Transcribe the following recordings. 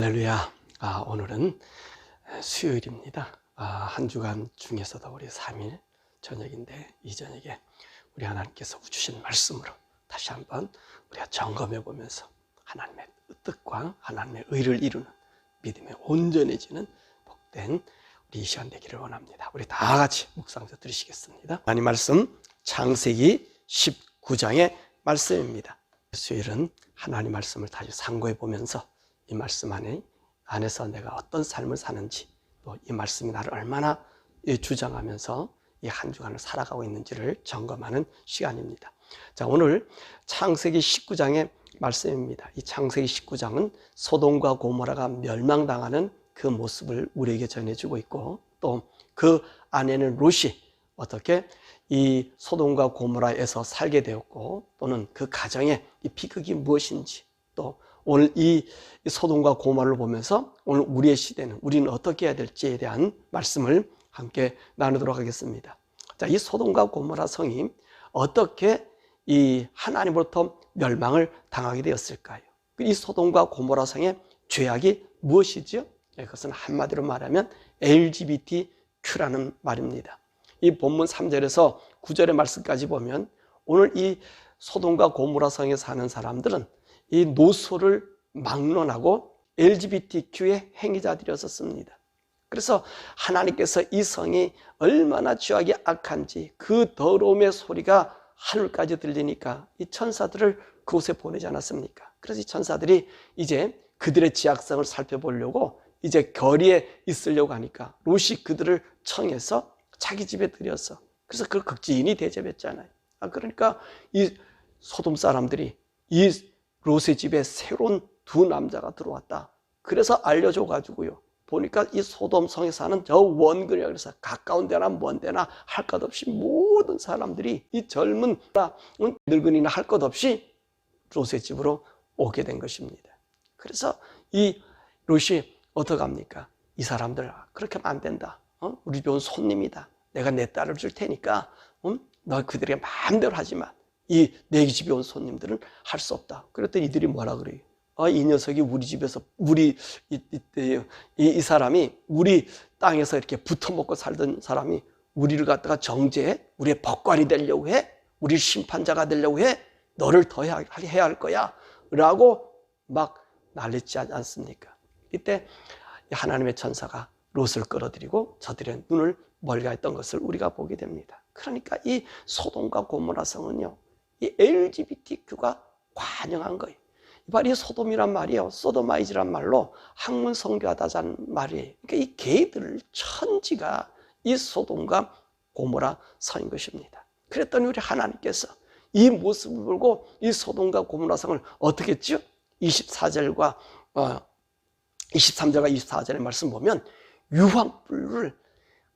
할렐루야. 오늘은 수요일입니다. 한 주간 중에서도 우리 3일 저녁인데, 이 저녁에 우리 하나님께서 주신 말씀으로 다시 한번 우리가 점검해 보면서 하나님의 뜻과 하나님의 의를 이루는 믿음에 온전해지는 복된 우리 이 시간 되기를 원합니다. 우리 다 같이 묵상해서 들으시겠습니다. 하나님 말씀 창세기 19장의 말씀입니다. 수요일은 하나님 말씀을 다시 상고해 보면서 이 말씀 안에서 내가 어떤 삶을 사는지, 또 이 말씀이 나를 얼마나 주장하면서 이 한 주간을 살아가고 있는지를 점검하는 시간입니다. 자, 오늘 창세기 19장의 말씀입니다. 이 창세기 19장은 소돔과 고모라가 멸망당하는 그 모습을 우리에게 전해주고 있고, 또 그 안에는 롯이 어떻게 이 소돔과 고모라에서 살게 되었고, 또는 그 가정의 이 비극이 무엇인지, 또 오늘 이 소돔과 고모라를 보면서 오늘 우리의 시대는 우리는 어떻게 해야 될지에 대한 말씀을 함께 나누도록 하겠습니다. 자, 이 소돔과 고모라 성이 어떻게 이 하나님으로부터 멸망을 당하게 되었을까요? 이 소돔과 고모라 성의 죄악이 무엇이죠? 그것은 한마디로 말하면 LGBTQ라는 말입니다. 이 본문 3절에서 9절의 말씀까지 보면 오늘 이 소돔과 고모라 성에 사는 사람들은 이 노소를 막론하고 LGBTQ의 행위자들이었습니다. 그래서 하나님께서 이 성이 얼마나 죄악이 악한지 그 더러움의 소리가 하늘까지 들리니까 이 천사들을 그곳에 보내지 않았습니까? 그래서 이 천사들이 이제 그들의 지악성을 살펴보려고 이제 거리에 있으려고 하니까 롯이 그들을 청해서 자기 집에 들여서, 그래서 그걸 극진히 대접했잖아요. 그러니까 이 소돔 사람들이 이 롯의 집에 새로운 두 남자가 들어왔다. 그래서 알려줘 가지고요, 보니까 이 소돔 성에 사는 저 원근이라 그래서 가까운 데나 먼 데나 할 것 없이 모든 사람들이 이 젊은 늙은이나 할 것 없이 롯의 집으로 오게 된 것입니다. 그래서 이 롯이 어떡합니까? 이 사람들 그렇게 하면 안 된다. 우리 집에 온 손님이다. 내가 내 딸을 줄 테니까 너 그들의 마음대로 하지만 이 내 집에 온 손님들은 할 수 없다. 그랬더니 이들이 뭐라 그래요? 이 녀석이 우리 집에서 이 사람이 우리 땅에서 이렇게 붙어 먹고 살던 사람이 우리를 갖다가 정죄해? 우리의 법관이 되려고 해? 우리 심판자가 되려고 해? 너를 더 해야 할 거야 라고 막 난리치지 않습니까? 이때 하나님의 천사가 롯을 끌어들이고 저들의 눈을 멀게 했던 것을 우리가 보게 됩니다. 그러니까 이 소돔과 고모라 성은요, 이 LGBTQ가 관영한 거예요. 이 소돔이란 말이에요. 소도마이즈란 말로 학문 성교하다자는 말이에요. 그러니까 이 개들 천지가 이 소돔과 고모라 성인 것입니다. 그랬더니 우리 하나님께서 이 모습을 보고 이 소돔과 고모라 성을 어떻게 했죠? 23절과 24절의 말씀 보면 유황불을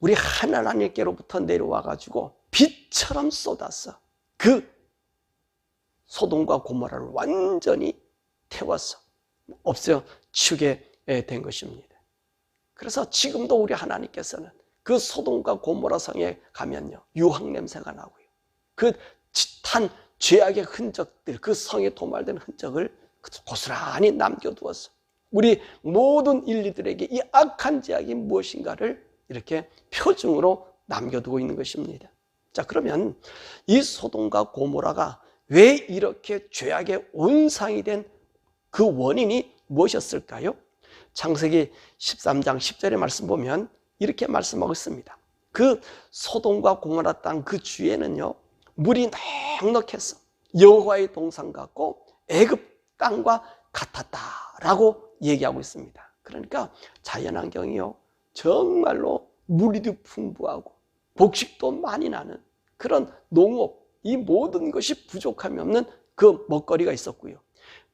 우리 하나님께로부터 내려와 가지고 빛처럼 쏟았어. 그 소돔과 고모라를 완전히 태워서 없애 치우게 된 것입니다. 그래서 지금도 우리 하나님께서는 그 소돔과 고모라 성에 가면요, 유황 냄새가 나고요, 그 짙은 죄악의 흔적들, 그 성에 도말된 흔적을 고스란히 남겨두어서 우리 모든 인류들에게 이 악한 죄악이 무엇인가를 이렇게 표징으로 남겨두고 있는 것입니다. 자, 그러면 이 소돔과 고모라가 왜 이렇게 죄악의 온상이 된 그 원인이 무엇이었을까요? 창세기 13장 10절의 말씀 보면 이렇게 말씀하고 있습니다. 그 소돔과 고모라 땅 그 주에는요, 물이 넉넉해서 여호와의 동산 같고 애굽 땅과 같았다라고 얘기하고 있습니다. 그러니까 자연환경이요, 정말로 물이도 풍부하고 곡식도 많이 나는 그런 농업, 이 모든 것이 부족함이 없는 그 먹거리가 있었고요.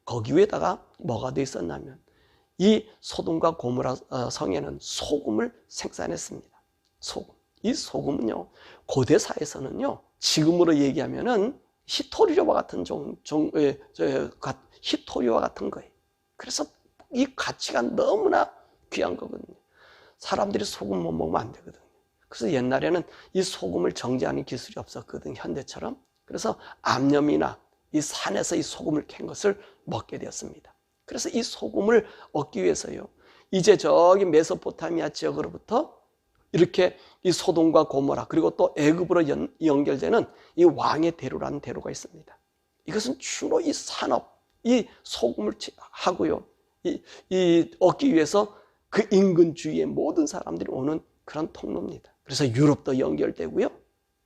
거기 위에다가 뭐가 돼 있었냐면 이 소돔과 고모라 성에는 소금을 생산했습니다. 소금. 이 소금은요, 고대사에서는요, 지금으로 얘기하면은 히토리와 같은 히토리와 같은 거예요. 그래서 이 가치가 너무나 귀한 거거든요. 사람들이 소금 못 먹으면 안 되거든요. 그래서 옛날에는 이 소금을 정제하는 기술이 없었거든요, 현대처럼. 그래서 암염이나 이 산에서 이 소금을 캔 것을 먹게 되었습니다. 그래서 이 소금을 얻기 위해서요, 이제 저기 메소포타미아 지역으로부터 이렇게 이 소돔과 고모라, 그리고 또 애굽으로 연결되는 이 왕의 대로라는 대로가 있습니다. 이것은 주로 이 산업, 이 소금을 하고요, 이 얻기 위해서 그 인근 주위의 모든 사람들이 오는 그런 통로입니다. 그래서 유럽도 연결되고요,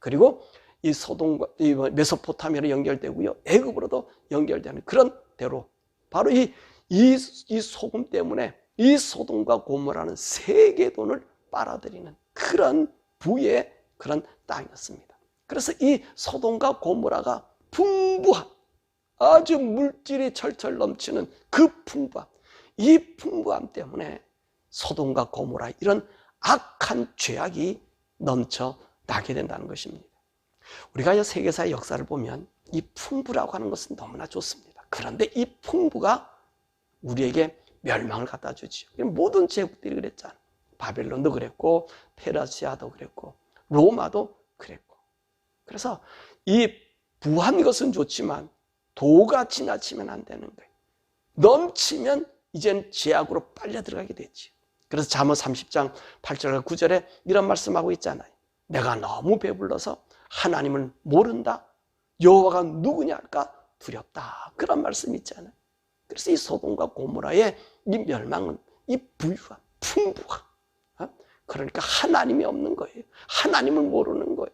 그리고 이 소돔과 이 메소포타미아로 연결되고요, 애굽으로도 연결되는 그런 대로, 바로 이 소금 때문에 이 소돔과 고모라는 세계 돈을 빨아들이는 그런 부의 그런 땅이었습니다. 그래서 이 소돔과 고모라가 풍부한, 아주 물질이 철철 넘치는 그 풍부함, 이 풍부함 때문에 소돔과 고모라, 이런 악한 죄악이 넘쳐나게 된다는 것입니다. 우리가 세계사의 역사를 보면 이 풍부라고 하는 것은 너무나 좋습니다. 그런데 이 풍부가 우리에게 멸망을 갖다 주지요. 모든 제국들이 그랬잖아요. 바벨론도 그랬고, 페르시아도 그랬고, 로마도 그랬고. 그래서 이 부한 것은 좋지만 도가 지나치면 안 되는 거예요. 넘치면 이젠 죄악으로 빨려 들어가게 되지. 그래서 잠언 30장 8절과 9절에 이런 말씀하고 있잖아요. 내가 너무 배불러서 하나님을 모른다. 여호와가 누구냐 할까 두렵다. 그런 말씀이 있잖아요. 그래서 이 소돔과 고모라의 이 멸망은 이 부유함, 풍부함, 그러니까 하나님이 없는 거예요. 하나님을 모르는 거예요.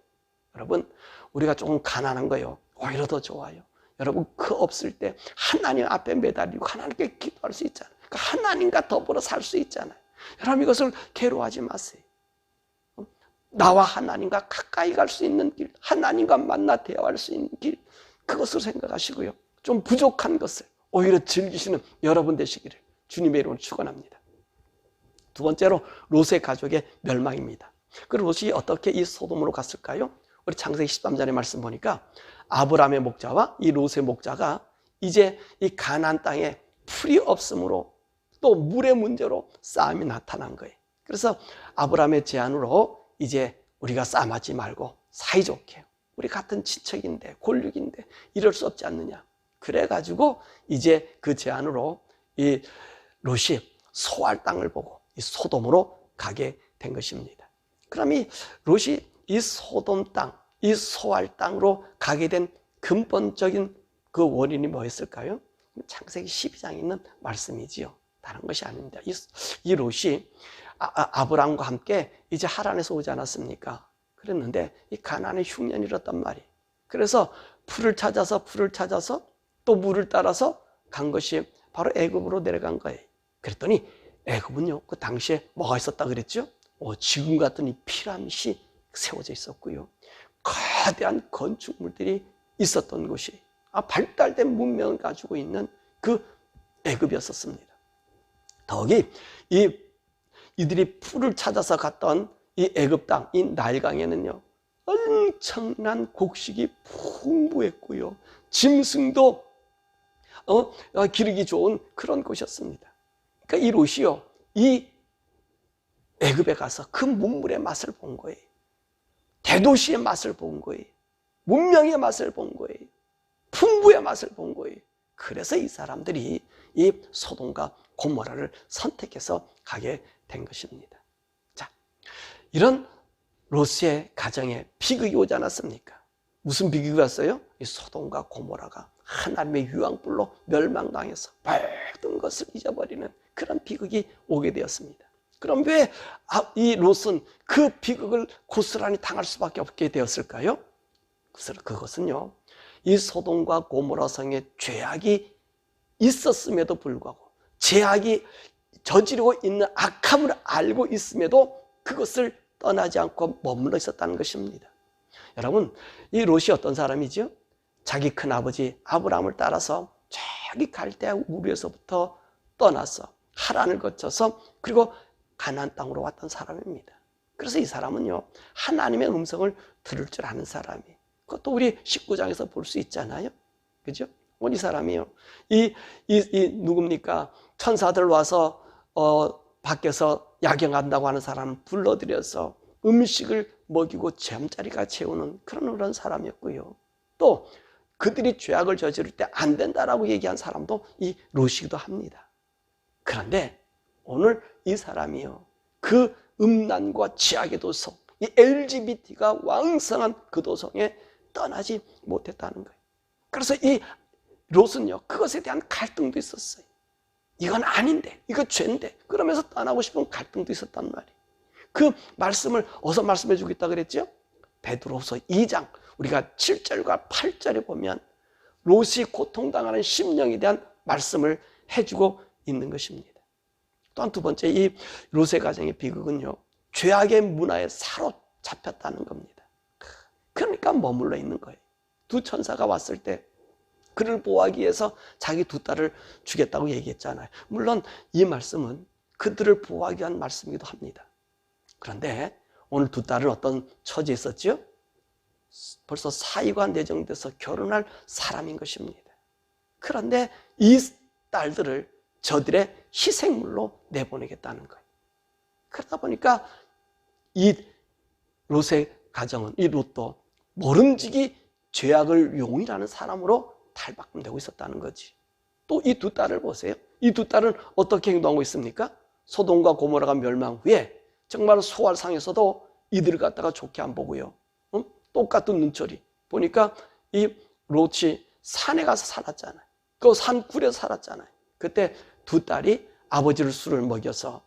여러분, 우리가 조금 가난한 거예요. 오히려 더 좋아요. 여러분, 그 없을 때 하나님 앞에 매달리고 하나님께 기도할 수 있잖아요. 그러니까 하나님과 더불어 살 수 있잖아요. 여러분, 이것을 괴로워하지 마세요. 나와 하나님과 가까이 갈 수 있는 길, 하나님과 만나 대화할 수 있는 길, 그것을 생각하시고요, 좀 부족한 것을 오히려 즐기시는 여러분 되시기를 주님의 이름으로 축원합니다. 두 번째로 롯의 가족의 멸망입니다. 그 롯이 어떻게 이 소돔으로 갔을까요? 우리 창세기 13장의 말씀 보니까 아브라함의 목자와 이 롯의 목자가 이제 이 가나안 땅에 풀이 없으므로 또 물의 문제로 싸움이 나타난 거예요. 그래서 아브라함의 제안으로 이제 우리가 싸움하지 말고 사이좋게, 우리 같은 친척인데 골육인데 이럴 수 없지 않느냐. 그래가지고 이제 그 제안으로 이 롯이 소할 땅을 보고 이 소돔으로 가게 된 것입니다. 그럼 이 롯이 이 소돔 땅, 이 소할 땅으로 가게 된 근본적인 그 원인이 뭐였을까요? 창세기 12장에 있는 말씀이지요. 다른 것이 아닙니다. 이 롯이 아브람과 함께 이제 하란에서 오지 않았습니까? 그랬는데 이 가나안의 흉년이었단 말이에요. 그래서 풀을 찾아서 또 물을 따라서 간 것이 바로 애굽으로 내려간 거예요. 그랬더니 애굽은요, 그 당시에 뭐가 있었다 그랬죠? 지금 같은 이 피라밋이 세워져 있었고요, 거대한 건축물들이 있었던 곳이 발달된 문명을 가지고 있는 그 애굽이었습니다. 더욱이 이들이 풀을 찾아서 갔던 이 애굽 땅, 이 나일강에는요, 엄청난 곡식이 풍부했고요, 짐승도 기르기 좋은 그런 곳이었습니다. 그러니까 이 롯이요, 이 애굽에 가서 그 문물의 맛을 본 거예요. 대도시의 맛을 본 거예요. 문명의 맛을 본 거예요. 풍부의 맛을 본 거예요. 그래서 이 사람들이 이 소돔과 고모라를 선택해서 가게 된 것입니다. 자, 이런 롯의 가정에 비극이 오지 않았습니까? 무슨 비극이 왔어요? 이 소돔과 고모라가 하나님의 유황불로 멸망당해서 모든 것을 잊어버리는 그런 비극이 오게 되었습니다. 그럼 왜 이 롯은 그 비극을 고스란히 당할 수밖에 없게 되었을까요? 그것은요, 이 소돔과 고모라 성의 죄악이 있었음에도 불구하고, 죄악이 저지르고 있는 악함을 알고 있음에도 그것을 떠나지 않고 머물러 있었다는 것입니다. 여러분, 이 롯이 어떤 사람이죠? 자기 큰아버지 아브라함을 따라서 저기 갈대아 우르에서부터 떠나서 하란을 거쳐서 그리고 가나안 땅으로 왔던 사람입니다. 그래서 이 사람은요, 하나님의 음성을 들을 줄 아는 사람이, 그것도 우리 19장에서 볼 수 있잖아요. 그죠? 이 사람이요, 누굽니까? 천사들 와서 밖에서 야경한다고 하는 사람 불러들여서 음식을 먹이고 잠자리가 채우는 그런 사람이었고요. 또 그들이 죄악을 저지를 때 안 된다라고 얘기한 사람도 이 롯이기도 합니다. 그런데 오늘 이 사람이요, 그 음란과 죄악의 도성, 이 LGBT가 왕성한 그 도성에 떠나지 못했다는 거예요. 그래서 이 롯은요, 그것에 대한 갈등도 있었어요. 이건 아닌데, 이거 죄인데, 그러면서 떠나고 싶은 갈등도 있었단 말이에요. 그 말씀을 어디서 말씀해 주고 있다 그랬죠? 베드로후서 2장 우리가 7절과 8절에 보면 롯이 고통당하는 심령에 대한 말씀을 해주고 있는 것입니다. 또한 두 번째, 이 롯의 가정의 비극은요, 죄악의 문화에 사로잡혔다는 겁니다. 그러니까 머물러 있는 거예요. 두 천사가 왔을 때 그를 보호하기 위해서 자기 두 딸을 주겠다고 얘기했잖아요. 물론 이 말씀은 그들을 보호하기 위한 말씀이기도 합니다. 그런데 오늘 두 딸은 어떤 처지에 있었죠? 벌써 사위가 내정돼서 결혼할 사람인 것입니다. 그런데 이 딸들을 저들의 희생물로 내보내겠다는 거예요. 그러다 보니까 이 롯의 가정은, 이 롯도 모름지기 죄악을 용인하는 사람으로 탈바꿈되고 있었다는 거지. 또 이 두 딸을 보세요. 이 두 딸은 어떻게 행동하고 있습니까? 소돔과 고모라가 멸망 후에 정말 소활상에서도 이들을 갖다가 좋게 안 보고요. 똑같은 눈초리. 보니까 이 롯이 산에 가서 살았잖아요. 그 산굴에 살았잖아요. 그때 두 딸이 아버지를 술을 먹여서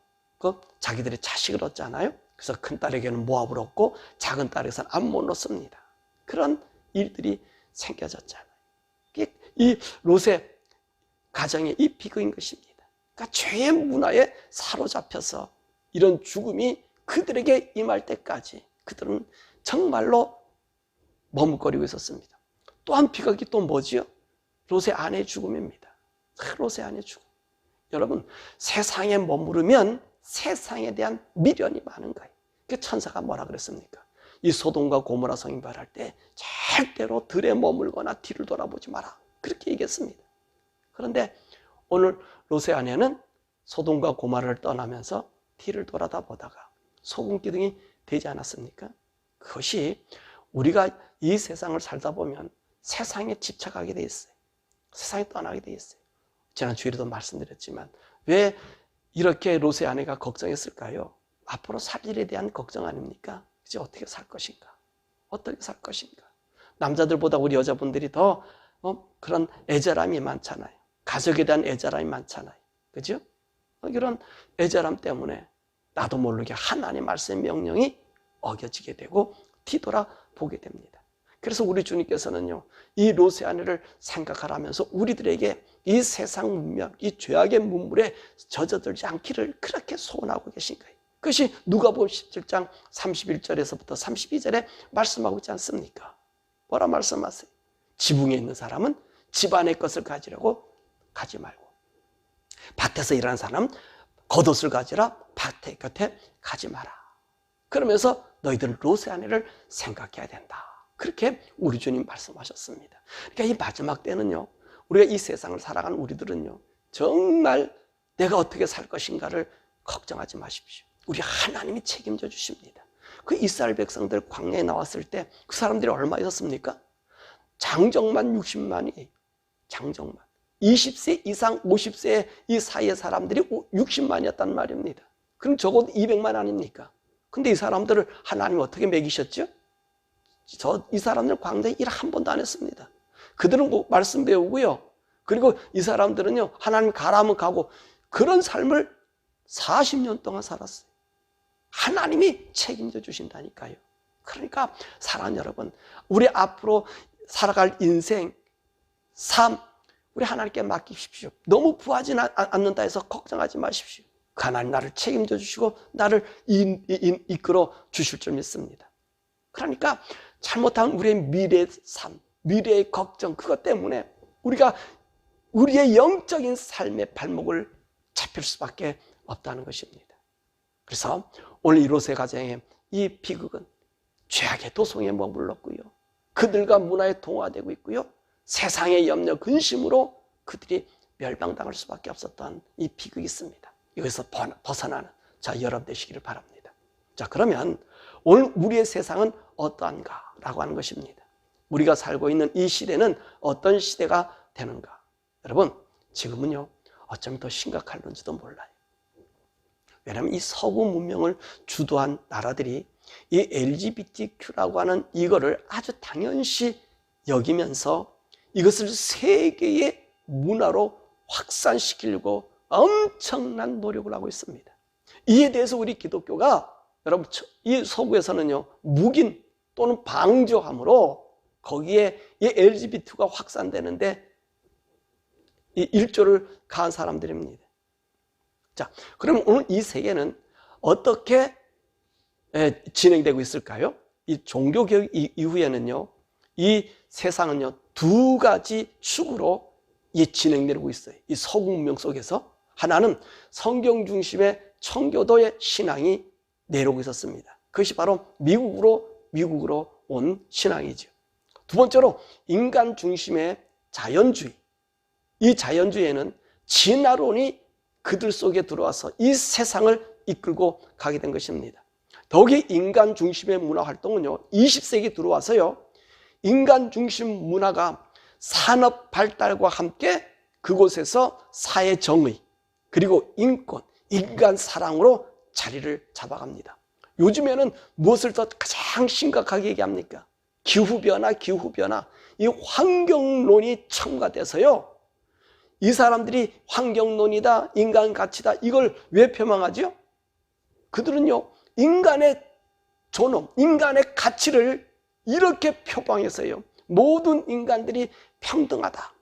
자기들의 자식을 얻잖아요. 그래서 큰 딸에게는 모압을 얻고 작은 딸에게는 암몬을 얻습니다. 그런 일들이 생겨졌잖아요. 이 롯의 가정의 이 비극인 것입니다. 그러니까 죄의 문화에 사로잡혀서 이런 죽음이 그들에게 임할 때까지 그들은 정말로 머뭇거리고 있었습니다. 또한 비극이 또 뭐지요? 롯의 아내의 죽음입니다. 롯의 아내의 죽음. 여러분, 세상에 머무르면 세상에 대한 미련이 많은 거예요. 그 천사가 뭐라 그랬습니까? 이 소돔과 고모라 성이 말할 때 절대로 들에 머물거나 뒤를 돌아보지 마라, 그렇게 얘기했습니다. 그런데 오늘 롯의 아내는 소돔과 고모라를 떠나면서 뒤를 돌아다보다가 소금기둥이 되지 않았습니까? 그것이 우리가 이 세상을 살다 보면 세상에 집착하게 돼 있어요. 세상에 떠나게 돼 있어요. 지난 주일에도 말씀드렸지만 왜 이렇게 롯의 아내가 걱정했을까요? 앞으로 살 일에 대한 걱정 아닙니까? 이제 어떻게 살 것인가? 어떻게 살 것인가? 남자들보다 우리 여자분들이 더 그런 애절함이 많잖아요. 가족에 대한 애절함이 많잖아요. 그죠? 이런 애절함 때문에 나도 모르게 하나님의 말씀의 명령이 어겨지게 되고 뒤돌아보게 됩니다. 그래서 우리 주님께서는요, 이 롯의 아내를 생각하라면서 우리들에게 이 세상 문명, 이 죄악의 문물에 젖어들지 않기를 그렇게 소원하고 계신 거예요. 그것이 누가복음 17장 31절에서부터 32절에 말씀하고 있지 않습니까? 뭐라 말씀하세요? 지붕에 있는 사람은 집안의 것을 가지려고 가지 말고, 밭에서 일하는 사람은 겉옷을 가지라 밭의 곁에 가지 마라. 그러면서 너희들은 롯의 아내를 생각해야 된다. 그렇게 우리 주님 말씀하셨습니다. 그러니까 이 마지막 때는요, 우리가 이 세상을 살아가는 우리들은요, 정말 내가 어떻게 살 것인가를 걱정하지 마십시오. 우리 하나님이 책임져 주십니다. 그 이스라엘 백성들 광야에 나왔을 때 그 사람들이 얼마 있었습니까? 장정만 60만이, 장정만 20세 이상 50세 이 사이의 사람들이 60만이었단 말입니다. 그럼 적어도 200만 아닙니까? 근데 이 사람들을 하나님이 어떻게 먹이셨죠? 이 사람들은 광야에 일 한 번도 안 했습니다. 그들은 말씀 배우고요, 그리고 이 사람들은요, 하나님 가라면 가고, 그런 삶을 40년 동안 살았어요. 하나님이 책임져 주신다니까요. 그러니까 사랑하는 여러분, 우리 앞으로 살아갈 인생, 삶, 우리 하나님께 맡기십시오. 너무 부하지 않는다 해서 걱정하지 마십시오. 하나님 나를 책임져 주시고 나를 이끌어 주실 줄 믿습니다. 그러니까 잘못한 우리의 미래의 삶, 미래의 걱정, 그것 때문에 우리가 우리의 영적인 삶의 발목을 잡힐 수밖에 없다는 것입니다. 그래서 오늘 이 롯의 가정의 이 비극은 죄악의 도성에 머물렀고요, 그들과 문화에 동화되고 있고요, 세상의 염려, 근심으로 그들이 멸망당할 수밖에 없었던 이 비극이 있습니다. 여기서 벗어나는 여러분 되시기를 바랍니다. 자, 그러면 오늘 우리의 세상은 어떠한가 라고 하는 것입니다. 우리가 살고 있는 이 시대는 어떤 시대가 되는가? 여러분, 지금은요, 어쩌면 더 심각할는지도 몰라요. 왜냐하면 이 서구 문명을 주도한 나라들이 이 LGBTQ라고 하는 이거를 아주 당연시 여기면서 이것을 세계의 문화로 확산시키려고 엄청난 노력을 하고 있습니다. 이에 대해서 우리 기독교가, 여러분, 이 서구에서는요, 묵인 또는 방조함으로 거기에 이 LGBT가 확산되는데 이 일조를 가한 사람들입니다. 자, 그럼 오늘 이 세계는 어떻게 진행되고 있을까요? 이 종교개혁 이후에는요, 이 세상은요, 두 가지 축으로 진행되고 있어요. 이 서구 문명 속에서 하나는 성경 중심의 청교도의 신앙이 내려오고 있었습니다. 그것이 바로 미국으로 온 신앙이죠. 두 번째로 인간 중심의 자연주의. 이 자연주의에는 진화론이 그들 속에 들어와서 이 세상을 이끌고 가게 된 것입니다. 더욱이 인간 중심의 문화 활동은요, 20세기 들어와서요, 인간 중심 문화가 산업 발달과 함께 그곳에서 사회 정의, 그리고 인권, 인간 사랑으로 자리를 잡아갑니다. 요즘에는 무엇을 더 가장 심각하게 얘기합니까? 기후변화. 이 환경론이 첨가돼서요, 이 사람들이 환경론이다, 인간 가치다, 이걸 왜 표방하죠? 그들은요, 인간의 존엄, 인간의 가치를 이렇게 표방해서요, 모든 인간들이 평등하다.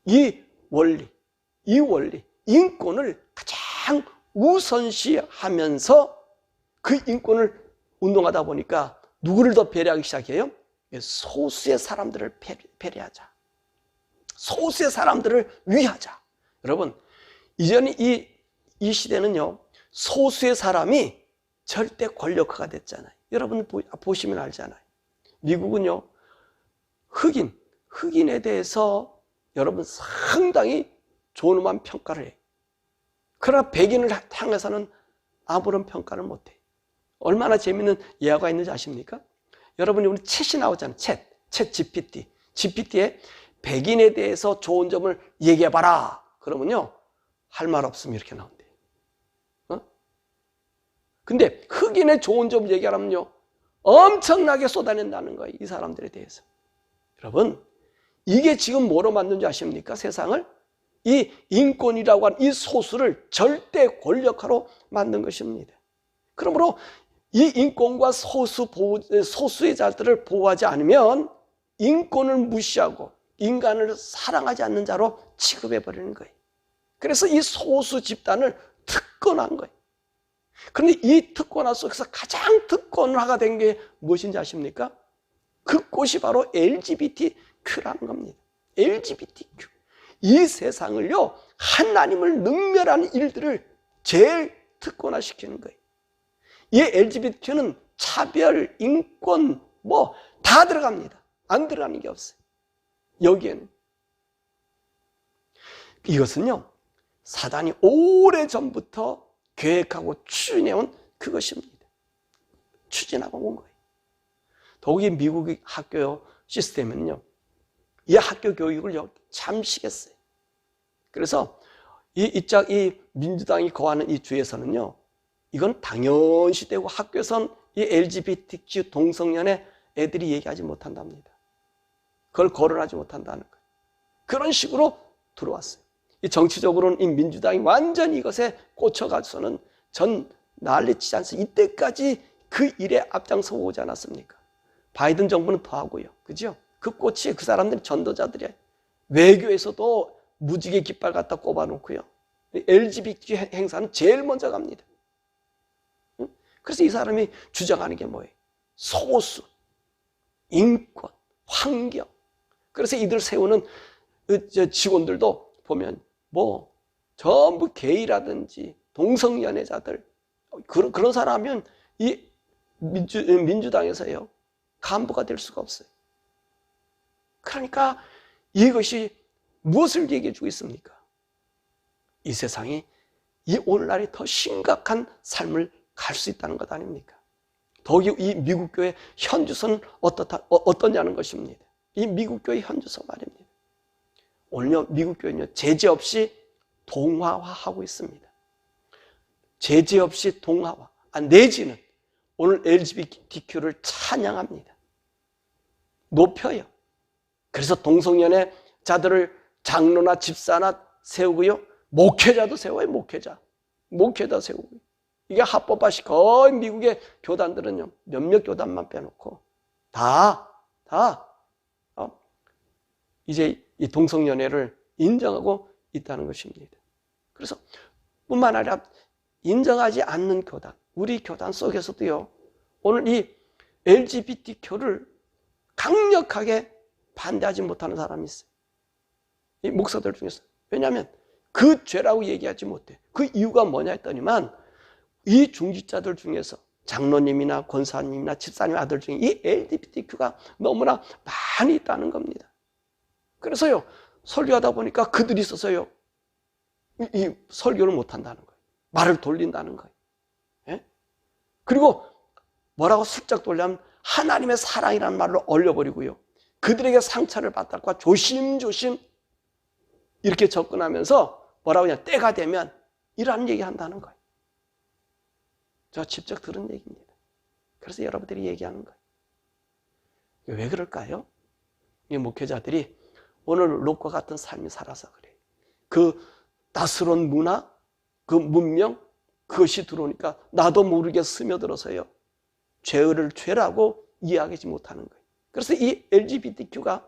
이 원리, 인권을 가장 우선시하면서 그 인권을 운동하다 보니까 누구를 더 배려하기 시작해요? 소수의 사람들을 배려하자. 소수의 사람들을 위하자. 여러분, 이전에 이 시대는요, 소수의 사람이 절대 권력화가 됐잖아요. 여러분 보시면 알잖아요. 미국은요, 흑인에 대해서 여러분 상당히 존엄한 평가를 해요. 그러나 백인을 향해서는 아무런 평가를 못해요. 얼마나 재밌는 예화가 있는지 아십니까? 여러분이 우리 챗이 나오잖아요. 챗 GPT에 백인에 대해서 좋은 점을 얘기해봐라. 그러면요, 할 말 없으면 이렇게 나온대요. 근데 흑인의 좋은 점을 얘기하면요, 엄청나게 쏟아낸다는 거예요. 이 사람들에 대해서. 여러분, 이게 지금 뭐로 만든지 아십니까? 세상을? 이 인권이라고 하는 이 소수를 절대 권력화로 만든 것입니다. 그러므로 이 인권과 소수의 자들을 보호하지 않으면 인권을 무시하고 인간을 사랑하지 않는 자로 취급해버리는 거예요. 그래서 이 소수 집단을 특권화한 거예요. 그런데 이 특권화 속에서 가장 특권화가 된 게 무엇인지 아십니까? 그 꽃이 바로 LGBTQ라는 겁니다. LGBTQ. 이 세상을요, 하나님을 능멸하는 일들을 제일 특권화시키는 거예요. 이 LGBTQ는 차별, 인권, 다 들어갑니다. 안 들어가는 게 없어요. 여기에는. 이것은요, 사단이 오래전부터 계획하고 추진해온 그것입니다. 추진하고 온 거예요. 더욱이 미국의 학교 시스템은요, 이 학교 교육을 참 시켰어요. 그래서 이 민주당이 거하는 이 주에서는요, 이건 당연시 되고 학교에선 이 LGBTQ 동성연애 애들이 얘기하지 못한답니다. 그걸 거론하지 못한다는 거예요. 그런 식으로 들어왔어요. 이 정치적으로는 이 민주당이 완전히 이것에 꽂혀가지고서는 전 난리치지 않습니까? 이때까지 그 일에 앞장서 오지 않았습니까? 바이든 정부는 더 하고요. 그죠? 그 꽃이 그 사람들이 전도자들이에요. 외교에서도 무지개 깃발 갖다 꼽아놓고요. LGBT 행사는 제일 먼저 갑니다. 그래서 이 사람이 주장하는 게 뭐예요? 소수, 인권, 환경. 그래서 이들 세우는 직원들도 보면 전부 게이라든지 동성연애자들, 그런 사람이면 이 민주당에서요, 간부가 될 수가 없어요. 그러니까 이것이 무엇을 얘기해 주고 있습니까? 이 세상이 오늘날이 더 심각한 삶을 갈 수 있다는 것 아닙니까? 더욱이 이 미국 교회 현주소는 어떠냐는 것입니다. 이 미국 교회 현주소 말입니다. 오늘요 미국 교회는요 제재 없이 동화화하고 있습니다. 제재 없이 동화화, 내지는 오늘 LGBTQ를 찬양합니다. 높여요. 그래서 동성연애 자들을 장로나 집사나 세우고요. 목회자도 세워요. 목회자 세우고. 이게 합법화시 거의 미국의 교단들은요. 몇몇 교단만 빼놓고 이제 이 동성연애를 인정하고 있다는 것입니다. 그래서 뿐만 아니라 인정하지 않는 교단, 우리 교단 속에서도요. 오늘 이 LGBTQ를 강력하게 반대하지 못하는 사람이 있어요. 이 목사들 중에서. 왜냐하면 그 죄라고 얘기하지 못해. 그 이유가 뭐냐 했더니만 이 중직자들 중에서 장로님이나 권사님이나 집사님 아들 중에 이 LGBTQ가 너무나 많이 있다는 겁니다. 그래서요 설교하다 보니까 그들이 있어서요 이 설교를 못한다는 거예요. 말을 돌린다는 거예요. 예? 그리고 뭐라고 슬쩍 돌려면 하나님의 사랑이라는 말로 얼려버리고요. 그들에게 상처를 받다가 조심조심 이렇게 접근하면서 뭐라고 그냥 때가 되면 이런 얘기 한다는 거예요. 제가 직접 들은 얘기입니다. 그래서 여러분들이 얘기하는 거예요. 왜 그럴까요? 이 목회자들이 오늘 롯과 같은 삶이 살아서 그래요. 그 낯스러운 문화, 그 문명, 그것이 들어오니까 나도 모르게 스며들어서요. 죄를 죄라고 이해하지 못하는 거예요. 그래서 이 LGBTQ가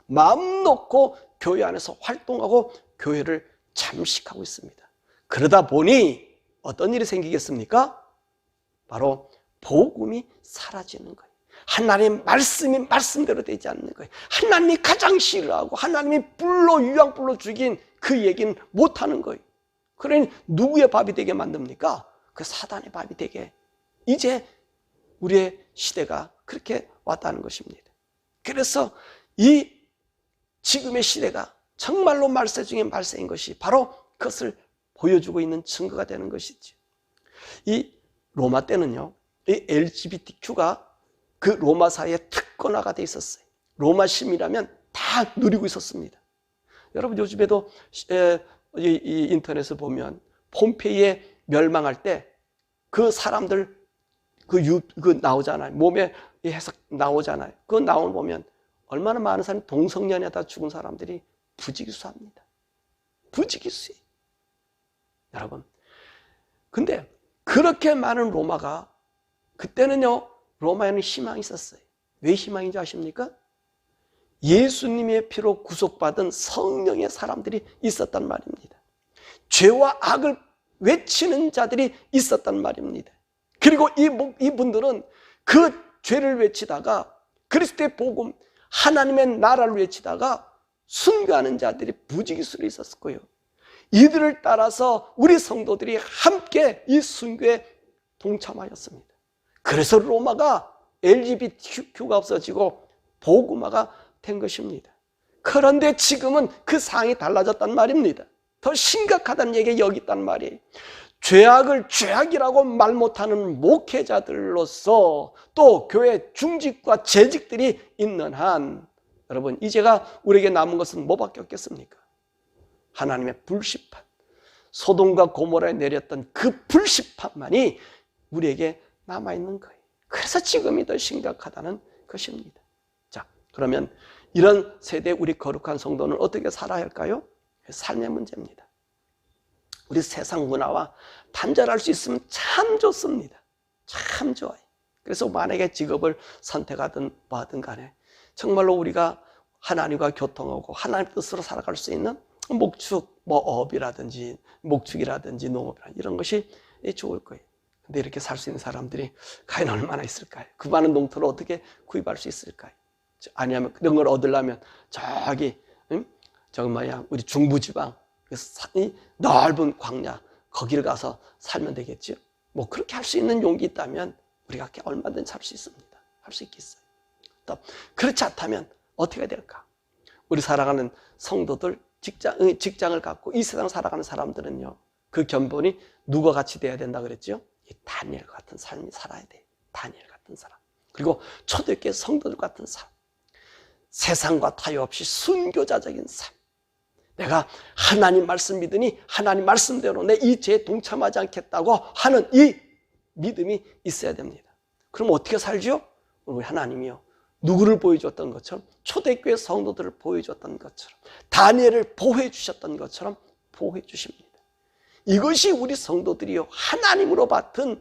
마음 놓고 교회 안에서 활동하고 교회를 잠식하고 있습니다. 그러다 보니 어떤 일이 생기겠습니까? 바로 복음이 사라지는 거예요. 하나님 말씀이 말씀대로 되지 않는 거예요. 하나님이 가장 싫어하고 하나님이 불로 유황불로 죽인 그 얘기는 못하는 거예요. 그러니 누구의 밥이 되게 만듭니까? 그 사단의 밥이 되게. 이제 우리의 시대가 그렇게 왔다는 것입니다. 그래서 이 지금의 시대가 정말로 말세 중에 말세인 것이 바로 그것을 보여주고 있는 증거가 되는 것이죠. 이 로마 때는요, 이 LGBTQ가 그 로마 사회의 특권화가 돼 있었어요. 로마 시민이라면 다 누리고 있었습니다. 여러분 요즘에도 이 인터넷을 보면 폼페이에 멸망할 때 그 사람들 그 나오잖아요. 몸에 해석 나오잖아요. 그거 나오면 보면 얼마나 많은 사람이 동성연애하다 죽은 사람들이 부지기수합니다. 부지기수예요. 여러분. 근데 그렇게 많은 로마가 그때는요. 로마에는 희망이 있었어요. 왜 희망인지 아십니까? 예수님의 피로 구속받은 성령의 사람들이 있었단 말입니다. 죄와 악을 외치는 자들이 있었단 말입니다. 그리고 이분들은 그 죄를 외치다가 그리스도의 복음, 하나님의 나라를 외치다가 순교하는 자들이 부지기수로 있었을 거예요. 이들을 따라서 우리 성도들이 함께 이 순교에 동참하였습니다. 그래서 로마가 LGBTQ가 없어지고 복음화가 된 것입니다. 그런데 지금은 그 상황이 달라졌단 말입니다. 더 심각하다는 얘기 여기 있단 말이에요. 죄악을 죄악이라고 말 못하는 목회자들로서 또 교회 중직과 재직들이 있는 한 여러분 이제가 우리에게 남은 것은 뭐밖에 없겠습니까? 하나님의 불심판, 소돔과 고모라에 내렸던 그 불심판만이 우리에게 남아있는 거예요. 그래서 지금이 더 심각하다는 것입니다. 자, 그러면 이런 세대 우리 거룩한 성도는 어떻게 살아야 할까요? 삶의 문제입니다. 우리 세상 문화와 단절할 수 있으면 참 좋습니다. 참 좋아요. 그래서 만약에 직업을 선택하든 뭐하든 간에 정말로 우리가 하나님과 교통하고 하나님 뜻으로 살아갈 수 있는 목축, 업이라든지 목축이라든지 농업이라든지 이런 것이 좋을 거예요. 근데 이렇게 살 수 있는 사람들이 과연 얼마나 있을까요? 그 많은 농토를 어떻게 구입할 수 있을까요? 아니면 그런 걸 얻으려면 우리 중부지방 이 넓은 광야 거기를 가서 살면 되겠죠. 뭐 그렇게 할 수 있는 용기 있다면 우리가 얼마든지 살 수 있습니다. 할 수 있겠어요. 또 그렇지 않다면 어떻게 해야 될까? 우리 살아가는 성도들 직장을 갖고 이 세상 살아가는 사람들은요. 그 견본이 누가 같이 돼야 된다 그랬죠? 이 다니엘 같은 삶이 살아야 돼. 다니엘 같은 사람. 그리고 초대교회 성도들 같은 사람. 세상과 타협 없이 순교자적인 삶. 내가 하나님 말씀 믿으니 하나님 말씀대로 내 이 죄에 동참하지 않겠다고 하는 이 믿음이 있어야 됩니다. 그럼 어떻게 살죠? 우리 하나님이요, 누구를 보여줬던 것처럼, 초대교회 성도들을 보여줬던 것처럼, 다니엘을 보호해 주셨던 것처럼 보호해 주십니다. 이것이 우리 성도들이요, 하나님으로 받은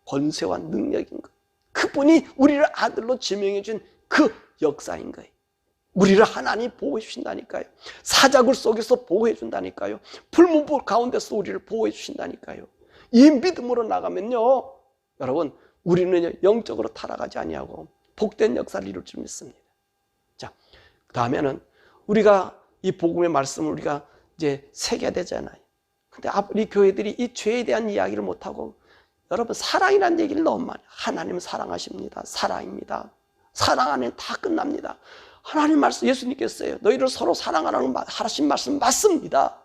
권세와 능력인 것. 그분이 우리를 아들로 지명해 준 그 역사인 거예요. 우리를 하나님 보호해 주신다니까요. 사자굴 속에서 보호해 준다니까요. 불문불 가운데서 우리를 보호해 주신다니까요. 이 믿음으로 나가면요, 여러분, 우리는 영적으로 타락하지 아니하고 복된 역사를 이룰 줄 믿습니다. 자, 그 다음에는 우리가 이 복음의 말씀을 우리가 이제 새겨야 되잖아요. 근데 우리 교회들이 이 죄에 대한 이야기를 못하고, 여러분, 사랑이라는 얘기를 너무 많이, 하나님은 사랑하십니다. 사랑입니다. 사랑 안에 다 끝납니다. 하나님 말씀, 예수님께서요, 너희를 서로 사랑하라는 하신 말씀 맞습니다.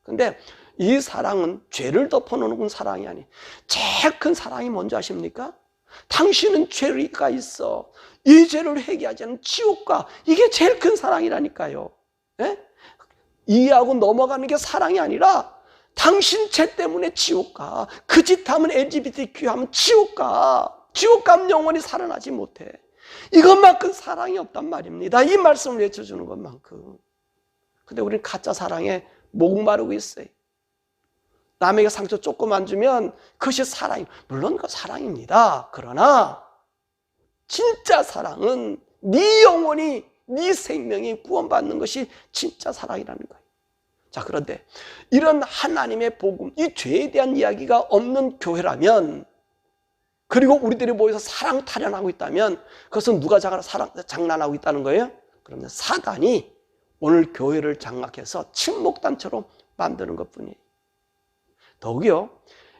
근데 이 사랑은 죄를 덮어놓는 사랑이 아니, 제일 큰 사랑이 뭔지 아십니까? 당신은 죄가 있어. 이 죄를 회개하지 않으면 지옥가. 이게 제일 큰 사랑이라니까요. 예? 이해하고 넘어가는 게 사랑이 아니라, 당신 죄 때문에 지옥가. 그 짓 하면 LGBTQ 하면 지옥가. 지옥 가면 영원히 살아나지 못해. 이것만큼 사랑이 없단 말입니다. 이 말씀을 외쳐주는 것만큼. 근데 우리는 가짜 사랑에 목마르고 있어요. 남에게 상처 조금만 주면 그것이 사랑이, 물론 그 사랑입니다. 그러나 진짜 사랑은 네 영혼이, 네 생명이 구원받는 것이 진짜 사랑이라는 거예요. 자, 그런데 이런 하나님의 복음, 이 죄에 대한 이야기가 없는 교회라면, 그리고 우리들이 모여서 사랑 타령하고 있다면, 그것은 누가 장난하고 있다는 거예요? 그러면 사단이 오늘 교회를 장악해서 침묵단체로 만드는 것뿐이에요. 더욱이요,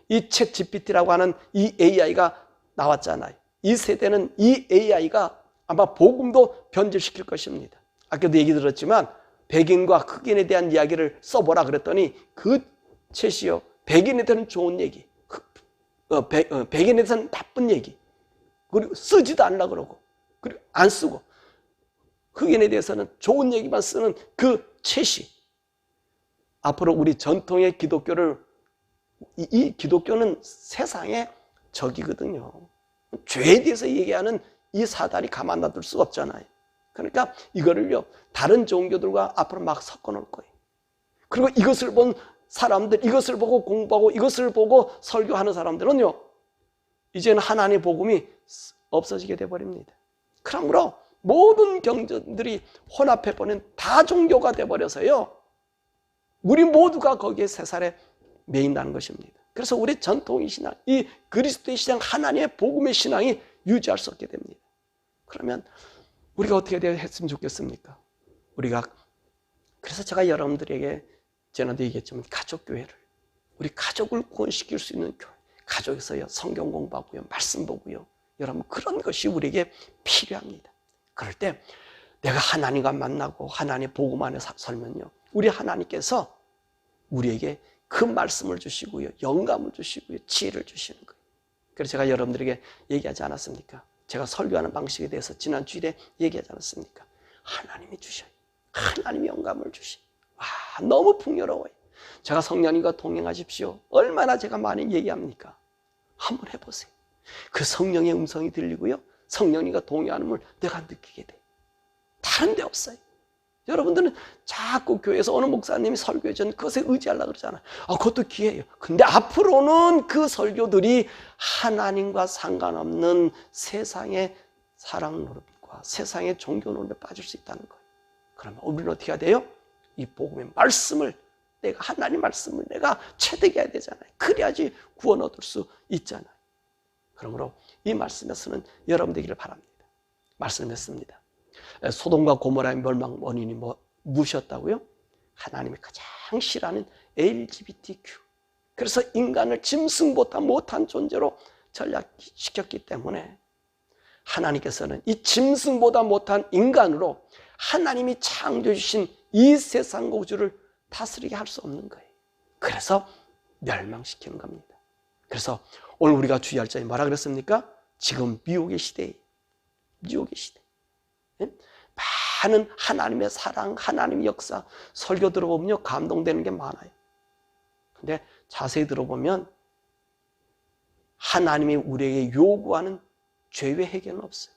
이 챗 GPT라고 하는 이 AI가 나왔잖아요. 이 세대는 이 AI가 아마 복음도 변질시킬 것입니다. 아까도 얘기 들었지만 백인과 흑인에 대한 이야기를 써보라 그랬더니 그 챗이요, 백인에 대한 좋은 얘기, 백인에 대해서는 나쁜 얘기, 그리고 쓰지도 않으려고 그러고, 그리고 안 쓰고, 흑인에 대해서는 좋은 얘기만 쓰는 그 챗이 앞으로 우리 전통의 기독교를, 이 기독교는 세상의 적이거든요. 죄에 대해서 얘기하는 이 사단이 가만 놔둘 수가 없잖아요. 그러니까 이거를요, 다른 종교들과 앞으로 막 섞어 놓을 거예요. 그리고 이것을 본 사람들, 이것을 보고 공부하고 이것을 보고 설교하는 사람들은요, 이제는 하나님의 복음이 없어지게 돼버립니다. 그러므로 모든 경전들이 혼합해버린 다종교가 돼버려서요, 우리 모두가 거기에 세살에 매인다는 것입니다. 그래서 우리 전통의 신앙, 이 그리스도의 신앙, 하나님의 복음의 신앙이 유지할 수 없게 됩니다. 그러면 우리가 어떻게 했으면 좋겠습니까? 그래서 제가 여러분들에게 전에도 얘기했지만, 가족교회를, 우리 가족을 구원시킬 수 있는 교회, 가족에서요, 성경 공부하고요, 말씀 보고요, 여러분, 그런 것이 우리에게 필요합니다. 그럴 때 내가 하나님과 만나고 하나님의 복음 안에 살면요, 우리 하나님께서 우리에게 그 말씀을 주시고요, 영감을 주시고요, 지혜를 주시는 거예요. 그래서 제가 여러분들에게 얘기하지 않았습니까? 제가 설교하는 방식에 대해서 지난 주일에 얘기하지 않았습니까? 하나님이 주셔요. 하나님이 영감을 주셔요. 와, 너무 풍요로워요. 제가 성령님과 동행하십시오. 얼마나 제가 많이 얘기합니까? 한번 해보세요. 그 성령의 음성이 들리고요, 성령님과 동행하는 걸 내가 느끼게 돼요. 다른 데 없어요. 여러분들은 자꾸 교회에서 어느 목사님이 설교해 준 그것에 의지하려고 그러잖아요. 그것도 기회예요. 근데 앞으로는 그 설교들이 하나님과 상관없는 세상의 사랑 노릇과 세상의 종교 노릇에 빠질 수 있다는 거예요. 그러면 우리는 어떻게 해야 돼요? 이 복음의 말씀을, 내가 하나님 말씀을 내가 체득해야 되잖아요. 그래야지 구원 얻을 수 있잖아요. 그러므로 이 말씀에서는 여러분 되기를 바랍니다. 말씀했습니다. 소돔과 고모라의 멸망 원인이 무엇이었다고요? 하나님이 가장 싫어하는 LGBTQ. 그래서 인간을 짐승보다 못한 존재로 전락시켰기 때문에 하나님께서는 이 짐승보다 못한 인간으로 하나님이 창조해 주신 이 세상과 우주를 다스리게 할 수 없는 거예요. 그래서 멸망시키는 겁니다. 그래서 오늘 우리가 주의할 점이 뭐라 그랬습니까? 지금 미혹의 시대에, 미혹의 시대. 많은 하나님의 사랑, 하나님의 역사 설교 들어보면요 감동되는 게 많아요. 근데 자세히 들어보면 하나님이 우리에게 요구하는 죄의 해결은 없어요.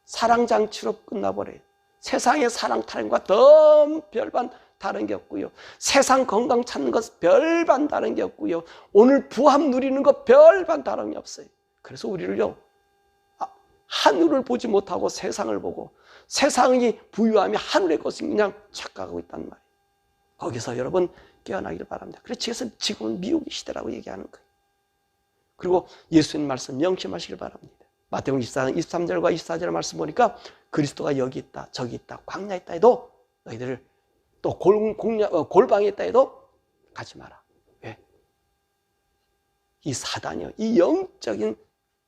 사랑 장치로 끝나버려요. 세상의 사랑 타령과 더 별반 다른 게 없고요. 세상 건강 찾는 것 별반 다른 게 없고요. 오늘 부합 누리는 것 별반 다른 게 없어요. 그래서 우리를요 하늘을 보지 못하고 세상을 보고 세상이 부유하며 하늘의 것을 그냥 착각하고 있단 말이에요. 거기서 여러분 깨어나기를 바랍니다. 그래서 지금은 미혹의 시대라고 얘기하는 거예요. 그리고 예수님 말씀 명심하시길 바랍니다. 마태복음 24장 23절과 24절 말씀 보니까 그리스도가 여기 있다 저기 있다 광야에 있다 해도 너희들을 또 골방에 있다 해도 가지 마라. 왜? 이 사단이요 이 영적인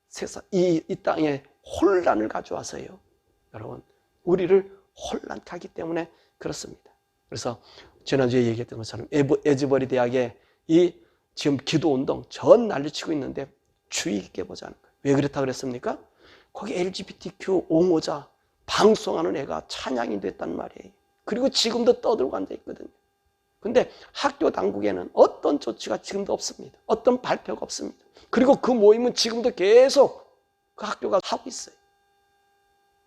세상 이 땅에 혼란을 가져와서요 여러분 우리를 혼란케 하기 때문에 그렇습니다. 그래서 지난주에 얘기했던 것처럼 에즈버리 대학에 이 지금 기도운동 전 난리치고 있는데 주의 깊게 보자는 거예요. 왜 그렇다 그랬습니까? 거기 LGBTQ 옹호자 방송하는 애가 찬양이 됐단 말이에요. 그리고 지금도 떠들고 앉아있거든요. 근데 학교 당국에는 어떤 조치가 지금도 없습니다. 어떤 발표가 없습니다. 그리고 그 모임은 지금도 계속 그 학교가 하고 있어요.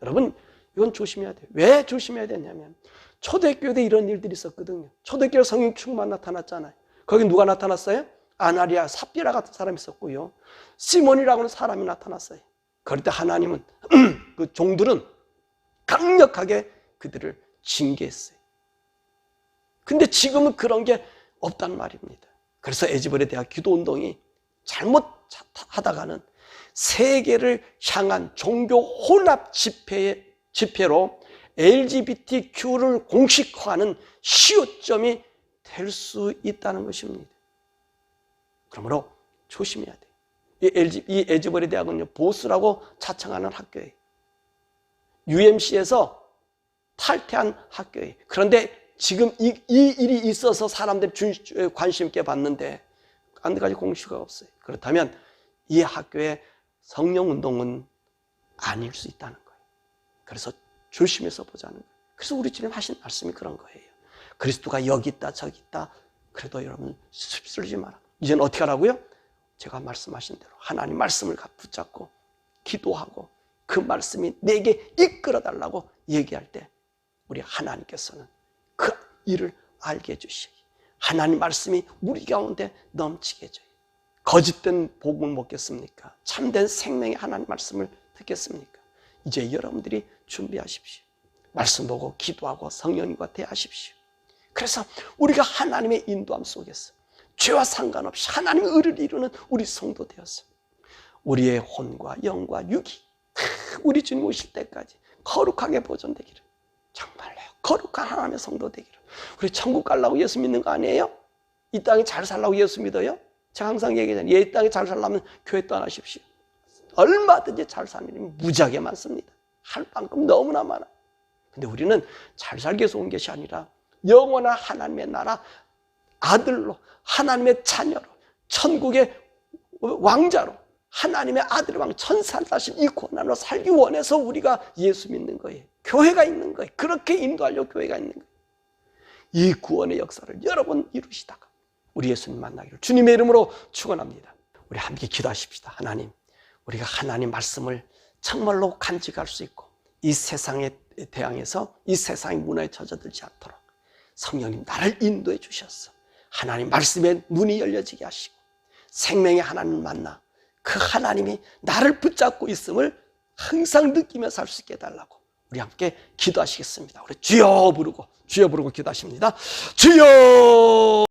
여러분 이건 조심해야 돼요. 왜 조심해야 되냐면 초대교회에 이런 일들이 있었거든요. 초대교회 성령 충만 나타났잖아요. 거기 누가 나타났어요? 아나리아, 삽비라 같은 사람이 있었고요. 시몬이라고 하는 사람이 나타났어요. 그럴 때 하나님은 그 종들은 강력하게 그들을 징계했어요. 근데 지금은 그런 게 없단 말입니다. 그래서 에즈버리 대학 기도운동이 잘못하다가는 세계를 향한 종교 혼합 집회로 LGBTQ를 공식화하는 시효점이 될 수 있다는 것입니다. 그러므로 조심해야 돼요. 이 에즈버리 대학은요, 보스라고 자청하는 학교예요. UMC에서 탈퇴한 학교예요. 그런데 지금 이 일이 있어서 사람들이 관심 있게 봤는데 아직까지 공시가 없어요. 그렇다면 이 학교의 성령운동은 아닐 수 있다는 거예요. 그래서 조심해서 보자는 거예요. 그래서 우리 주님 하신 말씀이 그런 거예요. 그리스도가 여기 있다 저기 있다 그래도 여러분 휩쓸리지 마라. 이제는 어떻게 하라고요? 제가 말씀하신 대로 하나님 말씀을 붙잡고 기도하고 그 말씀이 내게 이끌어 달라고 얘기할 때 우리 하나님께서는 그 일을 알게 해주시고 하나님 말씀이 우리 가운데 넘치게 해줘요. 거짓된 복음을 먹겠습니까? 참된 생명의 하나님 말씀을 듣겠습니까? 이제 여러분들이 준비하십시오. 말씀 보고 기도하고 성령님과 대하십시오. 그래서 우리가 하나님의 인도함 속에서 죄와 상관없이 하나님의 의를 이루는 우리 성도 되어서 우리의 혼과 영과 육이 우리 주님 오실 때까지 거룩하게 보존되기를, 정말로 거룩한 하나님의 성도 되기를. 우리 천국 가려고 예수 믿는 거 아니에요? 이 땅에 잘 살라고 예수 믿어요? 제가 항상 얘기하잖아요. 이 땅에 잘 살려면 교회 떠나십시오. 얼마든지 잘 사는 일이 무지하게 많습니다. 할 만큼 너무나 많아. 근데 우리는 잘 살기 위해서 온 것이 아니라 영원한 하나님의 나라 아들로, 하나님의 자녀로, 천국의 왕자로, 하나님의 아들의 왕, 천사를 다신 이 고난으로 살기 원해서 우리가 예수 믿는 거예요. 교회가 있는 거예요. 그렇게 인도하려고 교회가 있는 거예요. 이 구원의 역사를 여러 번 이루시다가 우리 예수님 만나기를 주님의 이름으로 축원합니다. 우리 함께 기도하십시다. 하나님, 우리가 하나님 말씀을 정말로 간직할 수 있고 이 세상에 대항해서 이 세상의 문화에 젖어들지 않도록 성령님 나를 인도해 주셨어. 하나님 말씀에 눈이 열려지게 하시고 생명의 하나님을 만나 그 하나님이 나를 붙잡고 있음을 항상 느끼며 살 수 있게 해달라고 우리 함께 기도하시겠습니다. 우리 주여 부르고 기도하십니다. 주여!